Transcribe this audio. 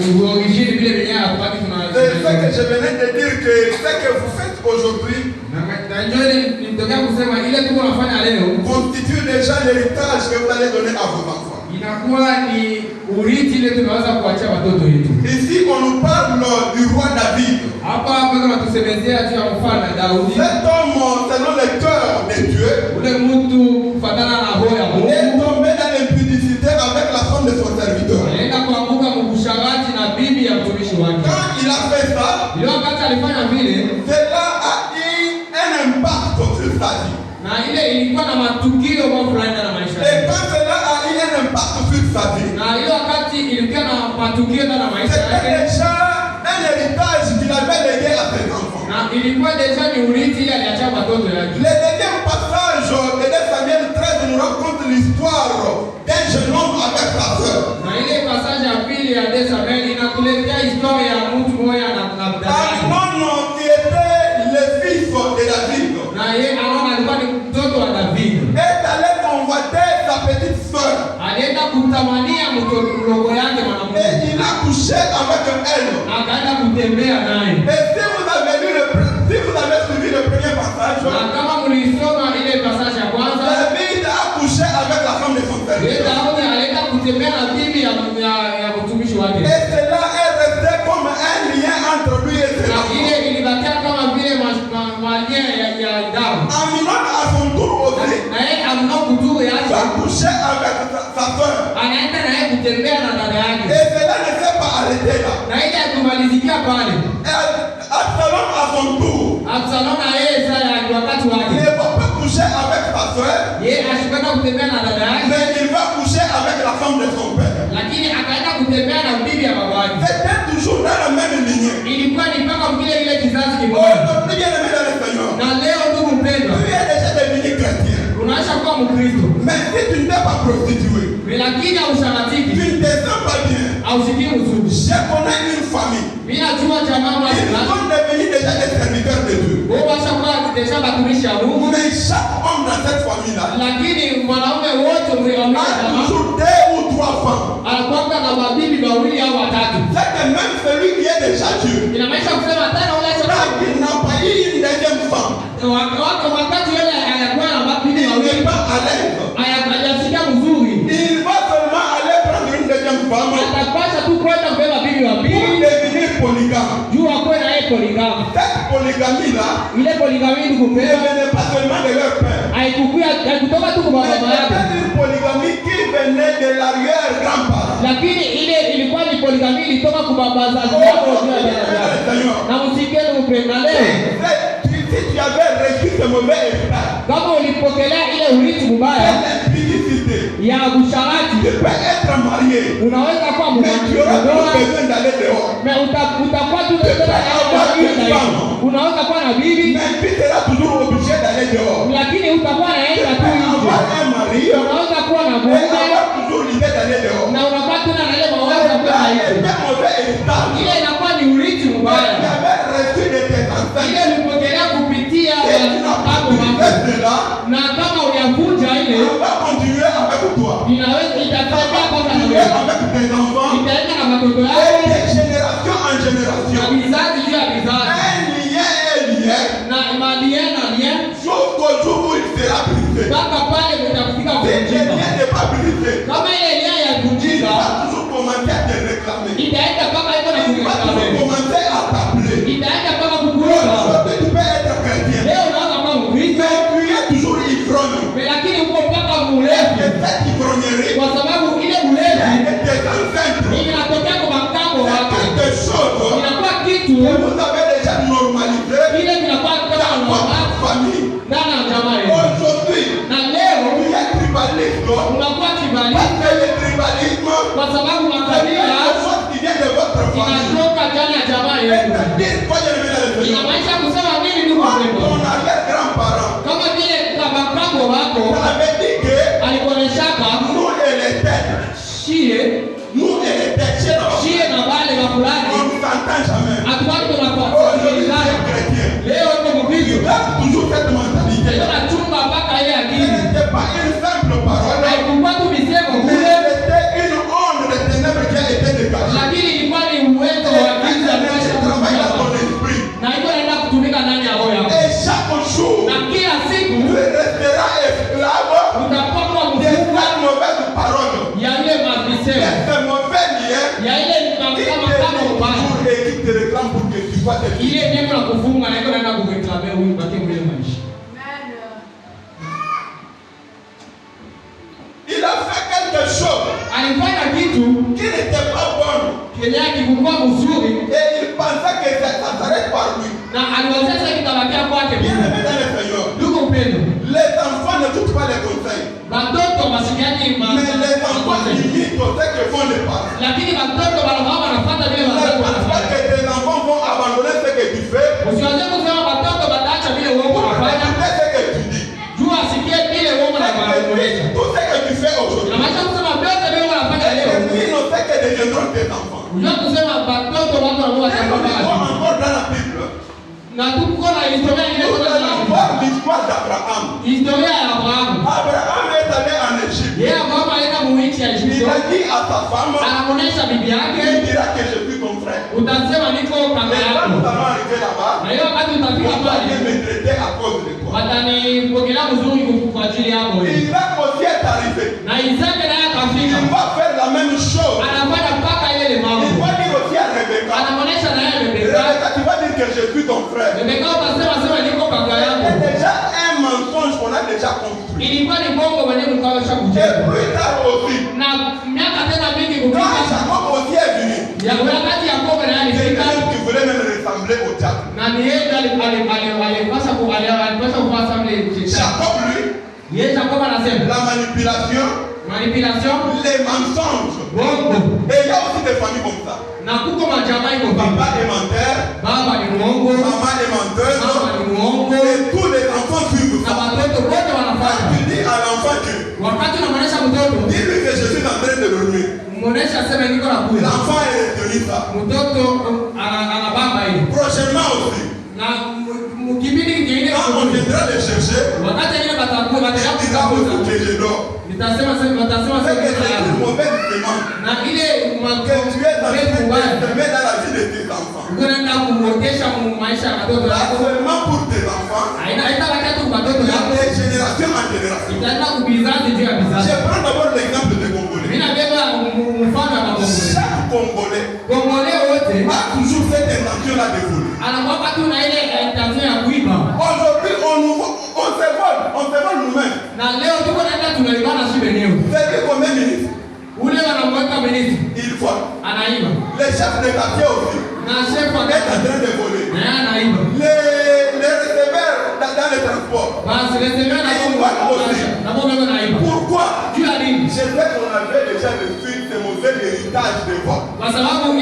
origine vile vyenyewe hatutaki C'est ça que je venais de dire que ce que vous faites aujourd'hui constitue déjà l'héritage que vous allez donner à vos enfants. Ici on nous parle du roi David. Cet homme, selon le cœur de Dieu, est tombé dans l'impudicité avec la femme de son serviteur. Quand il a fait ça, cela a eu un impact sur sa vie. Et quand cela a eu un impact sur sa vie, c'était déjà un héritage qu'il avait légué à ses enfants. Le deuxième passage de 2 Samuel 13 nous raconte l'histoire d'un jeune homme avec sa sœur. Amnon qui était le fils de David est allé convoiter sa petite sœur. Et il a couché avec elle. Et si vous avez suivi le premier passage, David a couché avec la femme de son serviteur. Et cela est resté comme un lien entre lui et ses enfants. Amnon à son tour aussi va coucher avec sa soeur. Et cela ne s'est pas arrêté là. Absalom à son tour ne va pas coucher avec sa soeur, mais il va coucher avec la femme de son père. C'était toujours dans la même lignée. Bien-aimé dans le Seigneur, tu es déjà devenu chrétien. Mais si tu ne t'es pas prostitué, tu ne te sens pas bien. Je connais une famille. Ils sont devenus déjà des serviteurs de Dieu. Mais chaque homme dans cette famille-là a toujours 2 ou 3 femmes. C'est que même celui qui est déjà Dieu, quand il n'a pas eu une deuxième femme, il n'est pas à l'aise. Il va seulement aller prendre une deuxième femme pour devenir polygame. Cette polygamie-là ne venait pas seulement de leur père. C'était une polygamie qui venait de l'arrière-grand-parent. Si tu avais reçu ce mauvais héritage, tu peux être marié, mais tu auras besoin d'aller dehors. Tu peux avoir une femme, mais tu seras toujours obligé d'aller dehors. Tu peux avoir un mari, mais avoir toujours l'idée d'aller dehors. C'est un mauvais héritage. Tu avais reçu de tes ancêtres. Et tu n'as pas besoin de cela. On va continuer avec toi. On va continuer avec tes enfants. Et de génération en génération. Un lien. Jusqu'au jour où il sera brisé. Si le lien n'est pas brisé, il va toujours commencer à te réclamer. Il va toujours commencer à t'appeler. Aujourd'hui, tu peux être chrétien, mais tu es toujours ivrogne. Et cette ivrognerie, tes ancêtres, c'est quelque chose que vous avez déjà normalisé dans votre famille. Aujourd'hui, tu es tribaliste. Parce que le tribalisme, c'est quelque chose qui vient de votre famille. C'est-à-dire, ton arrière-grand-parent avait dit que nous et les têtes, on ne s'entend jamais. Aujourd'hui, les chrétiens, ils gardent toujours cette mentalité. Ce n'était pas une simple parole, mais c'était une onde de ténèbres qui a été dégagée. ya ile kama ubaya. Et qui te réclame pour que tu sois tel. Ile ndio kuna kufunga na iko naenda kureklame huyu baki mwenye maisha. Il a fait quelque chose. Alifanya kitu qui n'était pas bon. Kenye kilikuwa mzuri. Et il pensait que ça s'arrête par lui. Na aliwazia sasa kitabakia kwake. Bien aimé dans le Seigneur. Ndugu mpendwa. Les enfants ne touchent pas les conseils. Watoto wasikiani mais les enfants imitent ce que font les parents. Lakini watoto wanafuata vile wazazi wanafanya. Parce que tes enfants vont abandonner ce que tu fais. Usiwaze kusema watoto wataacha vile wewe unafanya. Ce que tu dis. Jua asikie vile wewe unafanya. Tout ce que tu fais aujourd'hui. Na maana kusema vyote vile unafanya leo. Ils ne savent que deviendront tes enfants. Unajua kusema watoto watu ambao watakuwa encore dans la Bible. Na tuko na historia ile kwa l'histoire d'Abraham. Historia ya Abraham. Abraham est allé en Égypte. Yeye Abraham alienda muichi ya Egypte. Il a dit à sa femme. Anaonesha bibi yake. Il dira que je suis ton frère. Utasema niko kaka yako. Nous allons arriver là-bas. Na hiyo wakati utafika pale. Il me traiter à cause de toi. Watanipokelea mzuri kwa ajili yako wewe. Isaac aussi est arrivé. Na Isaac naye akafika. Il va faire la même chose. Anafanya mpaka ile mambo. Il va dire aussi à Rebecca. Anaonesha naye Rebecca. Rebecca, tu vas dire que je suis ton frère. Rebecca utasema niko kaka yako. C'est déjà un mensonge qu'on a déjà construit. Ilikuwa ni bongo wenyewe mkawasha Et kujenga. plus tard aussi. Na miaka tena mingi Quand kupita. Jacob aussi est venu. Ya wakati Yakobo naye alifika. Qui voulait même ressembler au diable. Na ni yeye alipasha kufanya mle shetani. Jacob lui. Yeye Jacob anasema La manipulation. Les mensonges. Bongo. Et il y a aussi des familles comme ça. Na kuko majamaa iko Papa est menteur. Baba ni mwongo. Maman est menteuse. Mama ni mwongo. Et tous les enfants suivent Na ça. watoto wote wanafanya. Tu dis à l'enfant que. Wakati unamwonyesha mtoto. Dis-lui que je suis en train de dormir. Muonesha sema niko na kula. L'enfant est retenu ça. Mtoto anabamba hiyo. Prochainement aussi. Na mkibidi kingine quand on viendra les chercher. Wakati ile batakuwa que je dors. Nitasema sasa c'est que c'est une mauvaise demande. Na ile que tu es dans la vie de tes enfants. Unaenda kuotesha maisha ya watoto wako. Seulement pour tes enfants. Haina wakati kwa watoto wako. De génération en génération. Itaenda kubizazi juu ya bizazi. Je prends d'abord l'exemple de Congolais. Mimi nabeba mfano wa Congolais. Chaque Congolais. Congolais wote a toujours cette intention là de voler. Anakuwa tu na ile intention ya kuiba. Aujourd'hui on se vole nous-mêmes. Na leo tuko naenda tunaibana sisi wenyewe. C'est que combien ministre? Ule wanamweka ministre. Il vole. Anaiba. Les chefs de quartier aussi. Na chef wa est en train de voler. Na anaiba. Les receveurs dans les transports. Basi receveurs na bomba naiba. Pourquoi? Tu as dit. Je sais qu'on avait déjà reçu ce mauvais héritage de vol. Kwa sababu